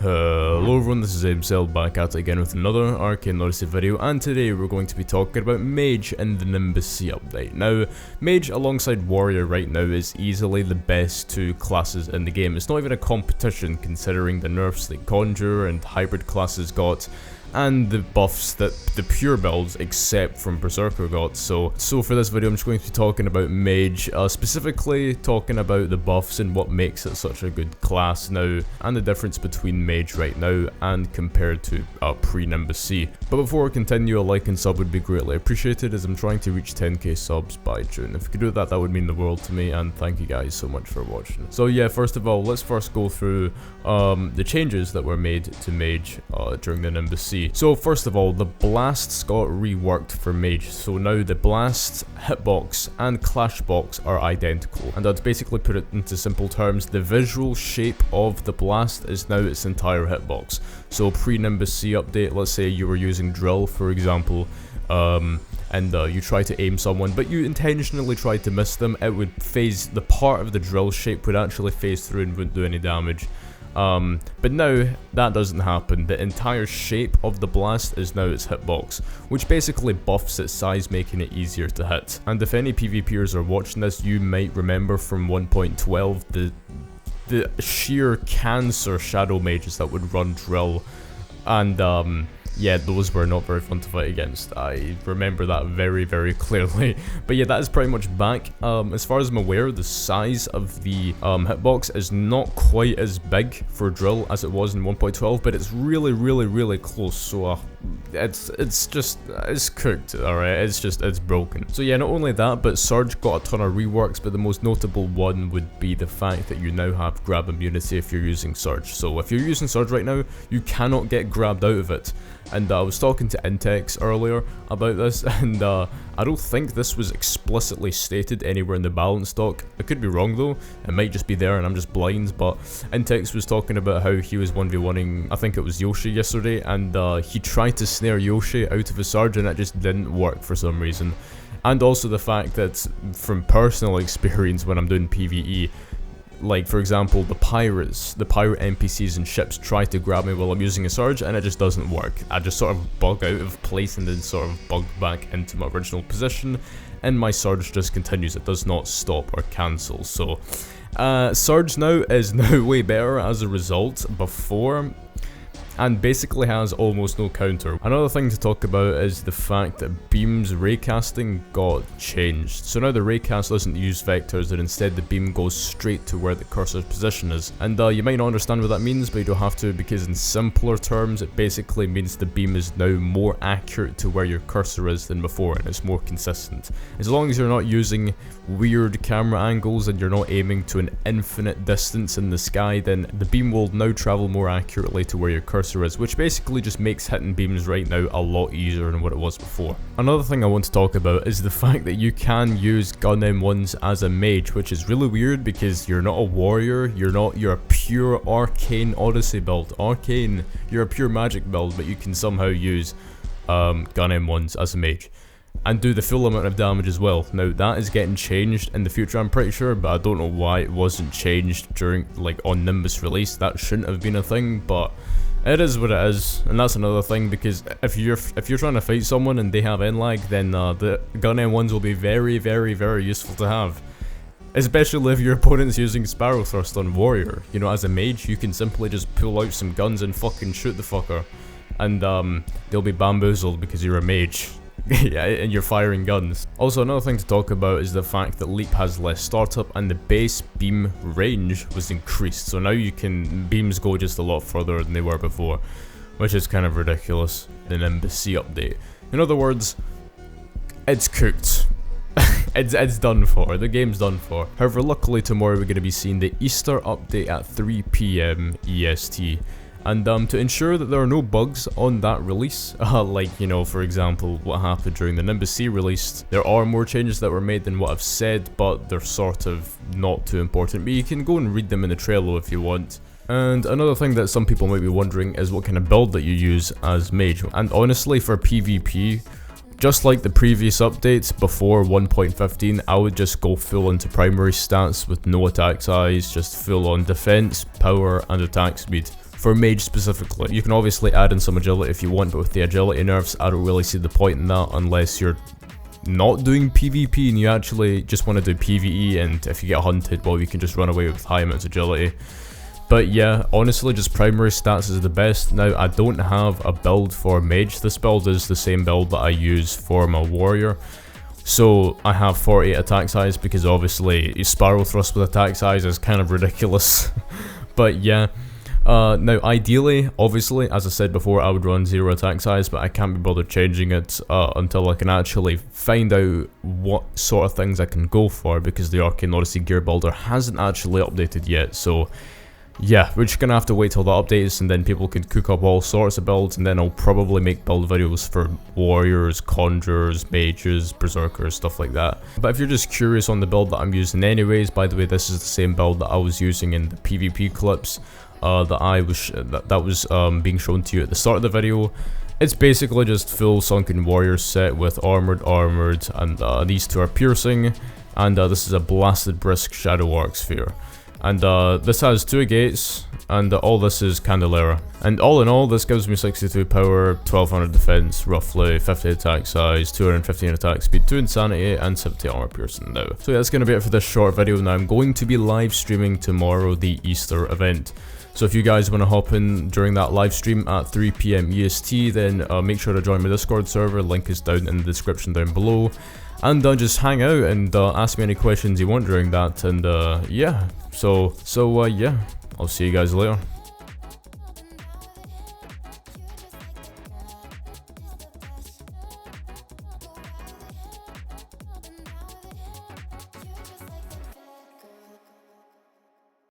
Hello everyone, this is Aimsell back at it again with another Arcane Odyssey video, and today we're going to be talking about Mage and the NIMBUS update. Now, Mage alongside Warrior right now is easily the best two classes in the game. It's not even a competition considering the nerfs that Conjurer and Hybrid classes got, and the buffs that the pure builds except from Berserker got. So for this video I'm just going to be talking about Mage, specifically talking about the buffs and what makes it such a good class now, and the difference between Mage right now and compared to pre-Nimbus C. But before I continue, a like and sub would be greatly appreciated as I'm trying to reach 10k subs by June. If you could do that, that would mean the world to me, and thank you guys so much for watching. So yeah, first of all, let's first go through the changes that were made to Mage during the Nimbus C. So first of all, the blasts got reworked for Mage. So now the blast, hitbox, and clash box are identical. And I'd basically put it into simple terms, the visual shape of the blast is now its entire hitbox. So pre-Nimbus C update, let's say you were using drill, for example, and you try to aim someone, but you intentionally try to miss them, it would phase, the part of the drill shape would actually phase through and wouldn't do any damage. But now that doesn't happen. The entire shape of the blast is now its hitbox, which basically buffs its size, making it easier to hit. And if any PvPers are watching this, you might remember from 1.12 the sheer cancer shadow mages that would run drill, and yeah, those were not very fun to fight against. I remember that very, very clearly. But yeah, that is pretty much back. As far as I'm aware, the size of the hitbox is not quite as big for drill as it was in 1.12, but it's really, really, really close. So it's cooked, alright? It's broken. So yeah, not only that, but Surge got a ton of reworks, but the most notable one would be the fact that you now have grab immunity if you're using Surge. So if you're using Surge right now, you cannot get grabbed out of it. And I was talking to Intex earlier about this, and I don't think this was explicitly stated anywhere in the balance stock. I could be wrong though, it might just be there and I'm just blind, but Intex was talking about how he was 1v1ing, I think it was Yoshi yesterday, and he tried to snare Yoshi out of his Surge and it just didn't work for some reason. And also the fact that from personal experience when I'm doing PvE, like for example the pirate NPCs and ships try to grab me while I'm using a Surge and it just doesn't work. I just sort of bug out of place and then sort of bug back into my original position, and my Surge just continues, it does not stop or cancel. So Surge now is way better as a result before, and basically has almost no counter. Another thing to talk about is the fact that Beam's raycasting got changed. So now the raycast doesn't use vectors, and instead the beam goes straight to where the cursor's position is. And you might not understand what that means, but you don't have to, because in simpler terms it basically means the beam is now more accurate to where your cursor is than before, and it's more consistent. As long as you're not using weird camera angles and you're not aiming to an infinite distance in the sky, then the beam will now travel more accurately to where your cursor is, which basically just makes hitting beams right now a lot easier than what it was before. Another thing I want to talk about is the fact that you can use gun M1s as a mage, which is really weird because you're not a warrior, you're a pure Arcane Odyssey build. Arcane, you're a pure magic build, but you can somehow use gun M1s as a mage and do the full amount of damage as well. Now that is getting changed in the future, I'm pretty sure, but I don't know why it wasn't changed during, like, on Nimbus release. That shouldn't have been a thing, but it is what it is. And that's another thing, because if you're trying to fight someone and they have N-lag, then the gun M1s will be very, very, very useful to have. Especially if your opponent's using Sparrow Thrust on Warrior. You know, as a mage, you can simply just pull out some guns and fucking shoot the fucker. And they'll be bamboozled because you're a mage. Yeah, and you're firing guns. Also, another thing to talk about is the fact that Leap has less startup and the base beam range was increased. So now beams go just a lot further than they were before, which is kind of ridiculous. The NIMBUS C update. In other words, it's cooked. It's done for. The game's done for. However, luckily tomorrow we're going to be seeing the Easter update at 3 PM EST. And to ensure that there are no bugs on that release, like, you know, for example, what happened during the Nimbus C release, there are more changes that were made than what I've said, but they're sort of not too important. But you can go and read them in the Trello if you want. And another thing that some people might be wondering is what kind of build that you use as mage. And honestly, for PvP, just like the previous updates before 1.15, I would just go full into primary stats with no attack size, just full on defense, power, and attack speed. for mage specifically. You can obviously add in some agility if you want, but with the agility nerfs, I don't really see the point in that unless you're not doing PvP and you actually just want to do PvE, and if you get hunted, well, you can just run away with high amounts of agility. But yeah, honestly, just primary stats is the best. Now, I don't have a build for mage. This build is the same build that I use for my warrior. So I have 48 attack size because obviously spiral thrust with attack size is kind of ridiculous. But yeah, now ideally, obviously, as I said before, I would run 0 attack size, but I can't be bothered changing it until I can actually find out what sort of things I can go for, because the Arcane Odyssey gear builder hasn't actually updated yet. So yeah, we're just gonna have to wait till that updates, and then people can cook up all sorts of builds, and then I'll probably make build videos for warriors, conjurers, mages, berserkers, stuff like that. But if you're just curious on the build that I'm using anyways, by the way, this is the same build that I was using in the PvP clips that was being shown to you at the start of the video. It's basically just full sunken warrior set with armored, and these two are piercing, and this is a blasted brisk shadow arc sphere. And this has 2 gates, and all this is Candelera. And all in all, this gives me 62 power, 1200 defense, roughly 50 attack size, 215 attack speed, 2 insanity, and 70 armor piercing now. So yeah, that's going to be it for this short video. Now I'm going to be live streaming tomorrow the Easter event. So if you guys want to hop in during that live stream at 3 PM EST, then make sure to join my Discord server. Link is down in the description down below. And just hang out and ask me any questions you want during that. And yeah, so yeah, I'll see you guys later.